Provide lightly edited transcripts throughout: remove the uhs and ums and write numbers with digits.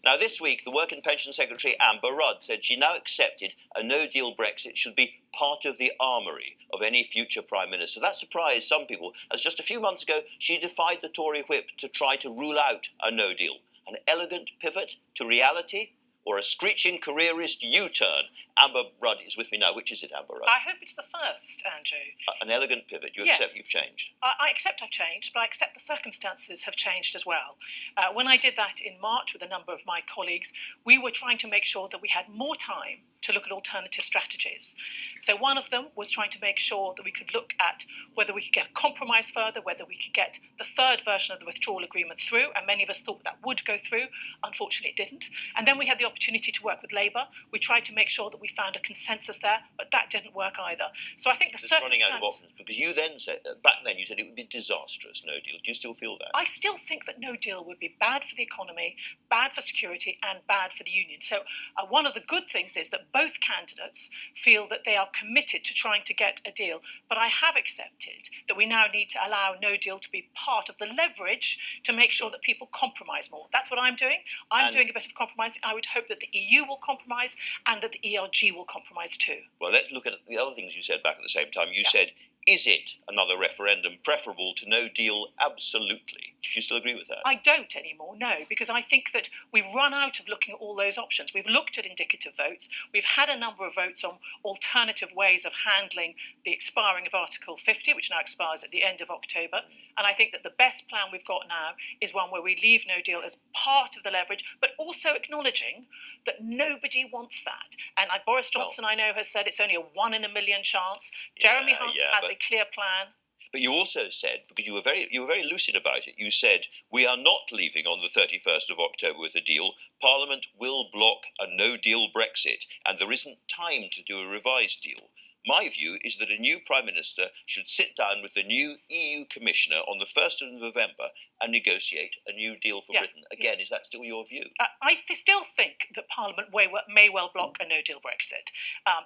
Now, this week, the Work and Pension Secretary Amber Rudd said she now accepted a no-deal Brexit should be part of the armoury of any future Prime Minister. That surprised some people, as just a few months ago, she defied the Tory whip to try to rule out a no-deal. An elegant pivot to reality, or a screeching careerist U-turn? Amber Rudd is with me now. Which is it, Amber Rudd? I hope it's the first, Andrew. An elegant pivot. You accept you've changed? I accept I've changed, but I accept the circumstances have changed as well. When I did that in March with a number of my colleagues, we were trying to make sure that we had more time to look at alternative strategies. So one of them was trying to make sure that we could look at whether we could get a compromise further, whether we could get the third version of the withdrawal agreement through, and many of us thought that would go through. Unfortunately, it didn't. And then we had the opportunity to work with Labour. We tried to make sure that we found a consensus there, but that didn't work either. So I think the circumstances... running out of options, because you then said, back then you said it would be disastrous, no deal. Do you still feel that? I still think that no deal would be bad for the economy, bad for security, and bad for the union. So one of the good things is that both candidates feel that they are committed to trying to get a deal. But I have accepted that we now need to allow no deal to be part of the leverage to make sure that people compromise more. That's what I'm doing. I'm doing a bit of compromising. I would hope that the EU will compromise and that the ERG will compromise too. Well, let's look at the other things you said back at the same time. You said, is it another referendum preferable to no deal? Absolutely. Do you still agree with that? I don't anymore, no, because I think that we've run out of looking at all those options. We've looked at indicative votes. We've had a number of votes on alternative ways of handling the expiring of Article 50, which now expires at the end of October. And I think that the best plan we've got now is one where we leave no deal as part of the leverage, but also acknowledging that nobody wants that. And Boris Johnson, I know, has said it's only a 1 in a million chance. Jeremy Hunt has a clear plan. But you also said, because you were very lucid about it, you said, we are not leaving on the 31st of October with a deal. Parliament will block a no-deal Brexit, and there isn't time to do a revised deal. My view is that a new Prime Minister should sit down with the new EU Commissioner on the 1st of November and negotiate a new deal for Britain. Again, is that still your view? I still think that Parliament may well block a no-deal Brexit.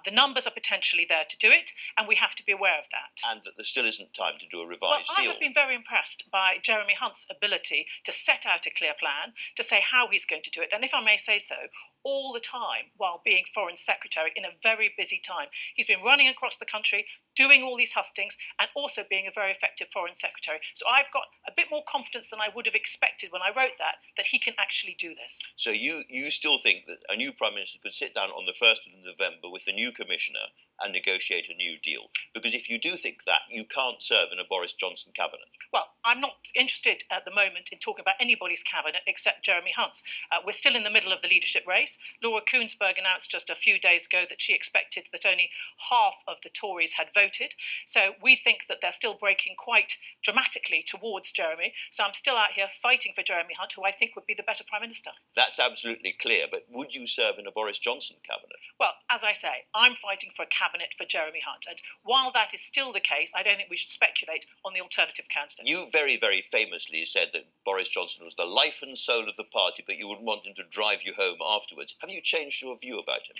The numbers are potentially there to do it, and we have to be aware of that. And that there still isn't time to do a revised deal. I have been very impressed by Jeremy Hunt's ability to set out a clear plan, to say how he's going to do it, and if I may say so, all the time while being Foreign Secretary in a very busy time. He's been running across the country, doing all these hustings, and also being a very effective Foreign Secretary. So I've got a bit more confidence than I would have expected when I wrote that he can actually do this. So you still think that a new Prime Minister could sit down on the 1st of November with the new Commissioner and negotiate a new deal? Because if you do think that, you can't serve in a Boris Johnson cabinet. Well, I'm not interested at the moment in talking about anybody's cabinet except Jeremy Hunt's. We're still in the middle of the leadership race. Laura Koonsberg announced just a few days ago that she expected that only half of the Tories had voted. So we think that they're still breaking quite dramatically towards Jeremy. So I'm still out here fighting for Jeremy Hunt, who I think would be the better Prime Minister. That's absolutely clear, but would you serve in a Boris Johnson cabinet? Well, as I say, I'm fighting for a cabinet for Jeremy Hunt, and while that is still the case, I don't think we should speculate on the alternative candidate. You very, very famously said that Boris Johnson was the life and soul of the party, but you wouldn't want him to drive you home afterwards. Have you changed your view about him?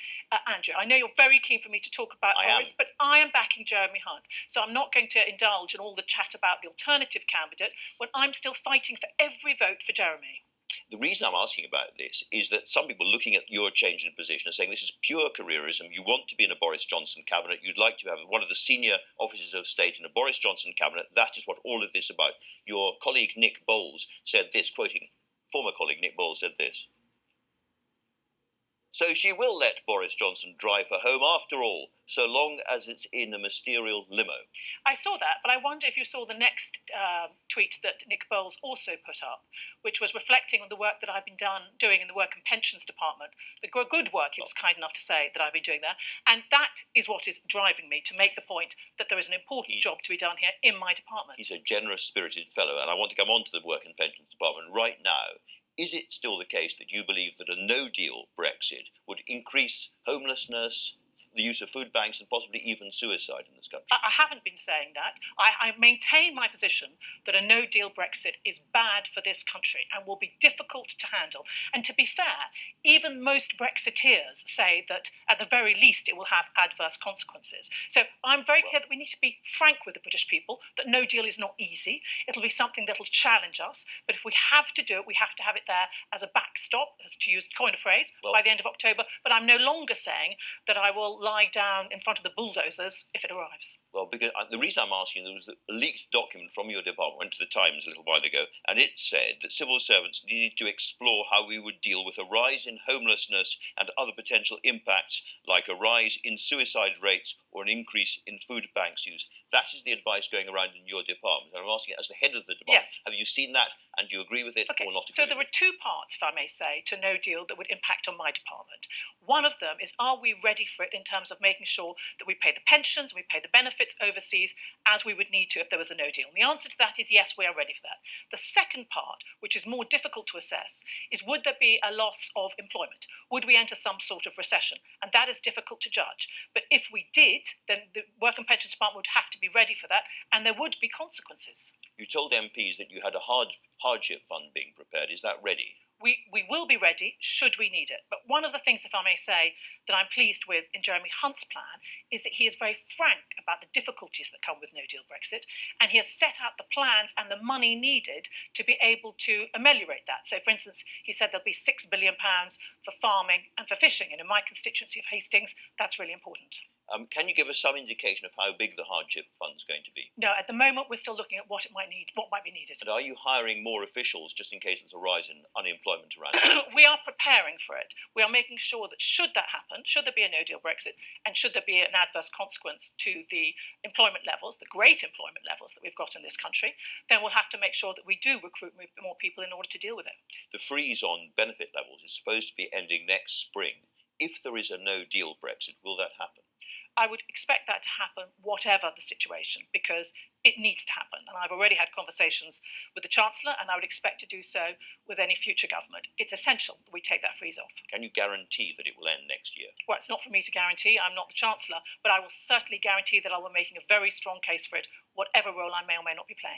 Andrew, I know you're very keen for me to talk about Boris, but I am backing Jeremy Hunt, so I'm not going to indulge in all the chat about the alternative candidate when I'm still fighting for every vote for Jeremy. The reason I'm asking about this is that some people looking at your change in position are saying this is pure careerism. You want to be in a Boris Johnson cabinet. You'd like to have one of the senior officers of state in a Boris Johnson cabinet. That is what all of this is about. Your colleague Nick Bowles said this, quoting former colleague Nick Bowles said this. So she will let Boris Johnson drive her home after all, so long as it's in a ministerial limo. I saw that, but I wonder if you saw the next tweet that Nick Bowles also put up, which was reflecting on the work that I've been doing in the Work and Pensions Department, the good work he was kind enough to say that I've been doing there, and that is what is driving me to make the point that there is an important job to be done here in my department. He's a generous-spirited fellow, and I want to come on to the Work and Pensions Department right now. Is it still the case that you believe that a no-deal Brexit would increase homelessness, the use of food banks and possibly even suicide in this country. I haven't been saying that. I maintain my position that a no-deal Brexit is bad for this country and will be difficult to handle. And to be fair, even most Brexiteers say that at the very least it will have adverse consequences. So I'm very clear that we need to be frank with the British people, that no deal is not easy. It'll be something that will challenge us. But if we have to do it, we have to have it there as a backstop, as to coin a phrase, by the end of October. But I'm no longer saying that I will lie down in front of the bulldozers if it arrives. Well, because the reason I'm asking, there was a leaked document from your department, went to the Times a little while ago, and it said that civil servants needed to explore how we would deal with a rise in homelessness and other potential impacts, like a rise in suicide rates or an increase in food banks use. That is the advice going around in your department. And I'm asking, as the head of the department, Yes. Have you seen that, and do you agree with it or not? So there are two parts, if I may say, to no deal that would impact on my department. One of them is, are we ready for it in terms of making sure that we pay the pensions, we pay the benefits overseas as we would need to if there was a no deal? And the answer to that is yes, we are ready for that. The second part, which is more difficult to assess, is would there be a loss of employment? Would we enter some sort of recession? And that is difficult to judge. But if we did, then the Work and Pensions Department would have to be ready for that, and there would be consequences. You told MPs that you had a hardship fund being prepared. Is that ready? We will be ready should we need it. But one of the things, if I may say, that I'm pleased with in Jeremy Hunt's plan is that he is very frank about the difficulties that come with no-deal Brexit, and he has set out the plans and the money needed to be able to ameliorate that. So, for instance, he said there'll be £6 billion for farming and for fishing, and in my constituency of Hastings, that's really important. Can you give us some indication of how big the hardship fund is going to be? No, at the moment we're still looking at what might be needed. And are you hiring more officials just in case there's a rise in unemployment around? We are preparing for it. We are making sure that should that happen, should there be a no-deal Brexit, and should there be an adverse consequence to the employment levels, the great employment levels that we've got in this country, then we'll have to make sure that we do recruit more people in order to deal with it. The freeze on benefit levels is supposed to be ending next spring. If there is a no-deal Brexit, will that happen? I would expect that to happen whatever the situation, because it needs to happen. And I've already had conversations with the Chancellor, and I would expect to do so with any future government. It's essential that we take that freeze off. Can you guarantee that it will end next year? Well, it's not for me to guarantee. I'm not the Chancellor, but I will certainly guarantee that I will be making a very strong case for it, whatever role I may or may not be playing.